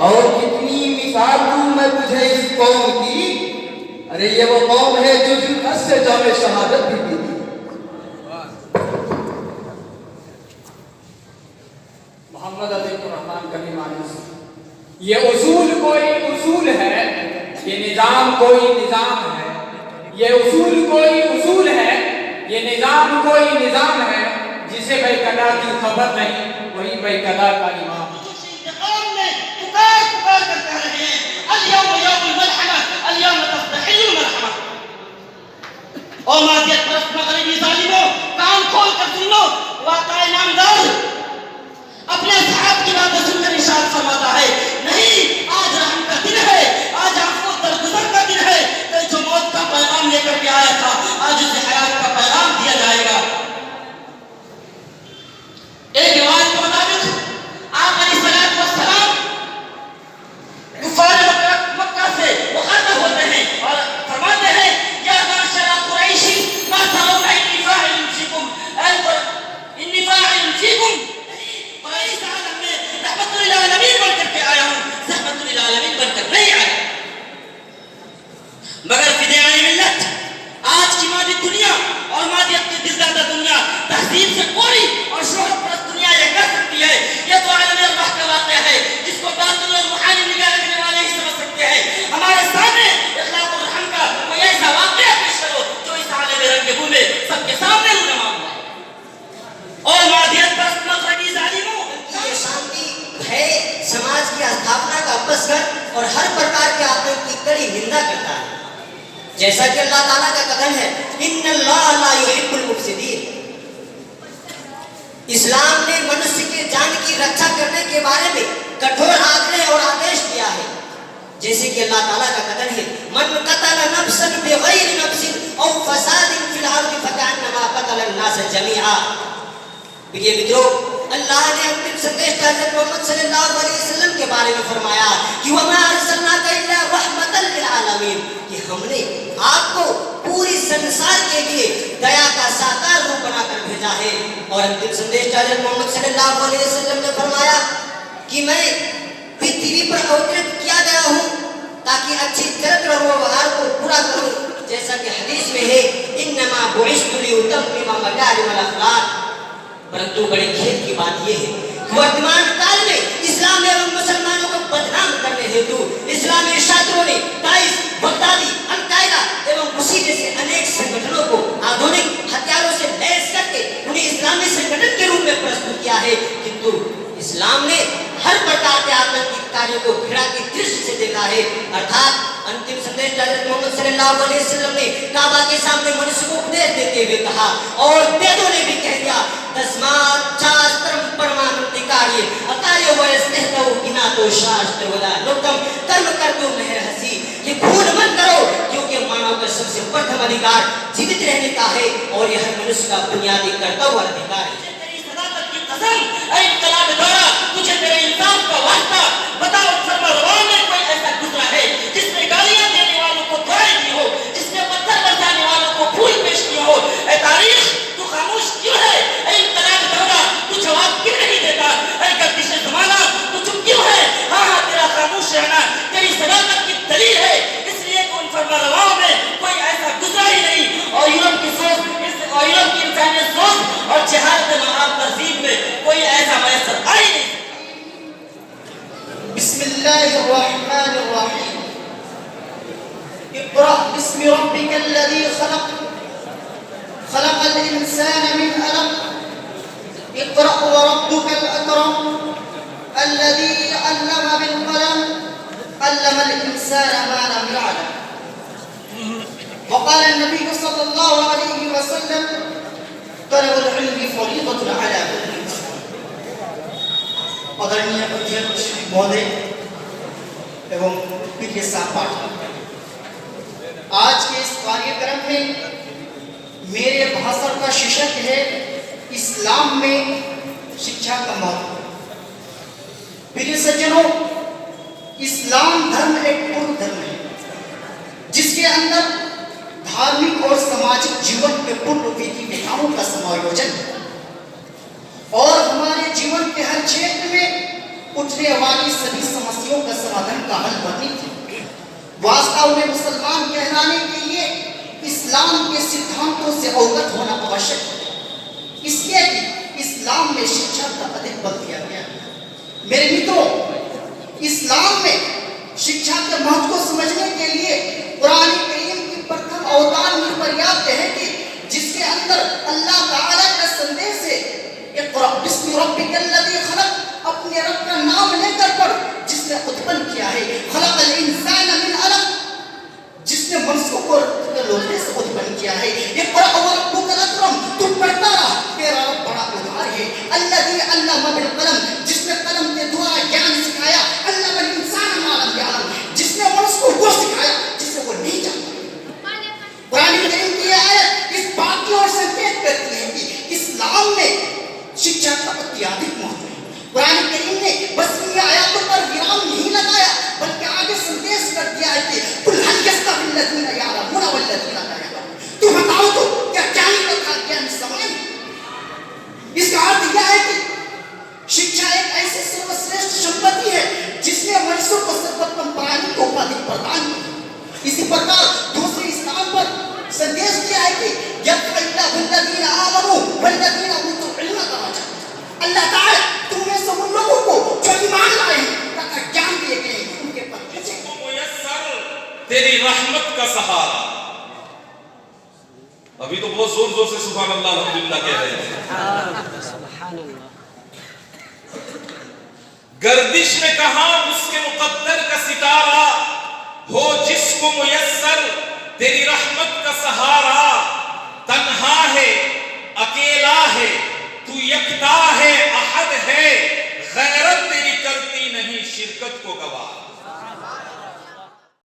और कितनी मिसाल दूं मैं तुझे इस कौम की। अरे ये वो कौम है जो जुल्फत से जामे शहादत भी दी। मोहम्मद अब्दुल-रहमान कलीमानी। ये उसूल कोई उसूल है, ये निजाम कोई निजाम है। ये उसूल कोई उसूल है, ये निजाम कोई निजाम है। जिसे बैकदा की खबर नहीं, वही बैकदा का इमाम। और मादियत परस्त मगरबी जालिमों, कान खोल कर सुन लो। वाक़या नामदार अपने साहब की बातें सुनकर इरशाद फरमाता है, नहीं आज रहम का दिन है, आज आंखों दरगुजर का दिन है। कल जो मौत का पैगाम लेकर के आया था, आज उसे हयात का पैगाम दिया जाएगा। एक रिवायत के मुताबिक आप अलैहिस्सलातु वस्सलाम कुफार मक्का से मुखातब होते हैं और फरमाते हैं, या माशरा कुरैशी मा तरौना इन्नी फाइलुन फीकुम, इन्नी फाइलुन फीकुम। कुरैश आलम में रहमतुल लिल आलमीन बनकर के आया हूं, रहमतुल लिल आलमीन बनकर नहीं आया। मगर फिदाए मिल्लत आज की मादी दुनिया और मादियत की दिलदादा दुनिया, तहजीब से कोरी और शोहरत परस्त दुनिया ये कर सकती है। ये तो आलम अल्लाह का वाक़या है, जिसको बातिल और रूहानी निगाह रखने वाले ही समझ सकते हैं। हमारे सामने इखलाक और रहम का कोई ऐसा वाक़या पेश करो जो इस आलम रंग में सबके सामने रूनुमा हुआ। और मादियत परस्त मग़रबी ज़ालिमों ये शांति है समाज की स्थापना का अपस्कर और हर प्रकार के आतंक की कड़ी निंदा करता है। जैसा कि अल्लाह ताला का कथन है, इन्नल्लाह ला युहिब्बुल मुफ़्सिदीन। इस्लाम ने मनुष्य के जान की रक्षा करने के बारे में कठोर आग्रह और आदेश दिया है। जैसे कि अल्लाह ताला का कथन है, मन क़तला नफ्सन बिग़ैरि नफ्सिन औ फ़सादिन फ़िल अर्दि फ़कअन्नमा क़तला अन्नास जमीआ। प्रिय मित्रों, अल्लाह ने अंतिम संदेश हज़रत मोहम्मद सल्लल्लाहु अलैहि वसल्लम के बारे में फरमाया कि वमा अरसलनाका इल्ला रहमतल लिल आलमीन, कि हमने आपको पूरी संसार के लिए दया का साकार रूप बनाकर भेजा है। और अंतिम संदेश हज़रत मोहम्मद सल्लल्लाहु अलैहि वसल्लम ने फरमाया कि मैं पृथ्वी पर अवतरित किया गया हूँ ताकि अच्छी चरित्र और व्यवहार को पूरा करूँ। जैसा कि हदीस में है, इन्नमा बुइस्तु लिउतम्मिमा मकारिमल अखलाक। परंतु बड़े खेद की बात यह है कि वर्तमान काल में इस्लाम एवं मुसलमानों को बदनाम करने हेतु इस्लामी शास्त्रों ने दाइश, बगदादी, अल-कायदा एवं उसी जैसे अनेक संगठनों को आधुनिक हथियारों से लैस करके उन्हें इस्लामी संगठन के रूप में प्रस्तुत किया है। किंतु इस्लाम ने हर प्रकार के आतंकी कार्यों को घृणा की दृष्टि से देखा है। अर्थात अंतिम संदेश हज़रत मोहम्मद सल्लल्लाहु अलैहि वसल्लम ने काबा के सामने मनुष्य को उपदेश देते हुए कहा, और वेदों ने भी कह दिया, तस्मात् शास्त्रम परमानंदिकारी अकार्य वयस्तहतौ बिनातो शास्त्र वला लोकम कर्म कर दो मेहर हंसी। ये भूल मत करो, क्योंकि मानव का सबसे प्रथम अधिकार जीवित रहने का है और यह मनुष्य का बुनियादी कर्तव्य अधिकार है। तुझे तेरे इंसाफ का वास्ता बताओ, फरमारवान में कोई ऐसा गुजरा है जिसने गालियां देने वालों को दुआएं दी हो, जिसने पत्थर बरसाने वालों को फूल पेश किया हो? ऐ तारीख तू खामोश क्यों है? ऐ इंकलाब दौरा तू जवाब क्यों नहीं देता? ऐ गर्दिश ज़माना तू चुप क्यों है? हाँ हाँ, तेरा खामोश रहना तेरी सदाकत की दलील है। इसलिए उन फरमारवान में कोई ऐसा गुजरा ही नहीं। और यूरोप की सोच और यूरोप की इंसानियत सोच और जिहाद महाब तहजीब में कोई ऐसा मैसर आई नहीं। बिस्मिल्लाहिर्रहमानिर्रहीम। इक़रा बिस्मि रब्बिकल लज़ी खलक़, खलक़ल इंसान मिन अलक़। इक़रा व रब्बुकल अकरम, अल्लज़ी अल्लम बिल क़लम, अल्लमल इंसान मा लम यअलम। वक़ाल नबी सल्लल्लाहु अलैहि वसल्लम, तलबुल इल्मी फ़रीज़तुन अला कुल्लि इंसान। आदरणीय अध्यक्ष महोदय एवं प्रिय सहपाठी, आज के इस कार्यक्रम में मेरे भाषण का शीर्षक है इस्लाम में शिक्षा का महत्व। प्रिय सज्जनों, इस्लाम इस्लाम धर्म एक पूर्ण धर्म है जिसके अंदर धार्मिक और सामाजिक जीवन के पूर्ण विधि विधानों का समायोजन है और हमारे जीवन के हर क्षेत्र में उठने वाली सभी समस्याओं का समाधान का हल वर्णित है। वास्तव में मुसलमान कहलाने के लिए इस्लाम के सिद्धांतों से अवगत होना आवश्यक है, इसलिए कि इस्लाम में शिक्षा का अधिक बल दिया गया है। मेरे मित्रों, इस्लाम में शिक्षा के महत्व को समझने के लिए कुरान करीम की प्रथम अवतार में पर्याप्त है कि जिसके अंदर अल्लाह ताला का संदेश है, इक़रा बिस्मि रब्बिकल लज़ी खलक़, अपने रब का नाम लेकर पढ़ जिसने उत्पन्न किया है। खलक़ल इंसान मिन अलक़, जिसने मनुष्य को लोहे से उत्पन्न किया है। इक़रा व रब्बुकल अकरम, तू पढ़ता रह, तेरा रब बड़ा उदार है। अल्लज़ी अल्लम बिल कलम, जिसने कलम के द्वारा ज्ञान सिखाया। अल्लमल इंसान मा लम यअलम, जिसने मनुष्य को वो सिखाया जिसे वो नहीं जानता। कुरान करीम की आयत इस बात की ओर संकेत करती है कि इस्लाम में शिक्षा का अत्यधिक महत्व है। कुरान करीम ने बस इन आयतों पर विराम नहीं लगाया बल्कि आगे संदेश कर दिया है कि कुल हल यस्तविल लज़ीना यअलमून वल लज़ीना ला यअलमून, तू बताओ तो क्या ज्ञानी तथा ज्ञानी समान है। इसका अर्थ यह है कि शिक्षा एक ऐसी सर्वश्रेष्ठ संपत्ति है जिसने मनुष्य को सर्वोत्तम प्राणी को उपाधि प्रदान की। इसी प्रकार दूसरे स्थान पर संदेश दिया है कि अल्लाह ताला तुम्हें सब उन लोगों को जो ईमान लाए हैं तथा ज्ञान दिए गए हैं उनके पर भेजे। तेरी रहमत का सहारा। अभी तो बहुत जोर जोर से सुभान अल्लाह अल्हम्दुलिल्लाह कह रहे हैं। सुभान अल्लाह। गर्दिश में कहा उसके मुकद्दर का सितारा, हो जिसको मुयस्सर तेरी रहमत का सहारा। तन्हा है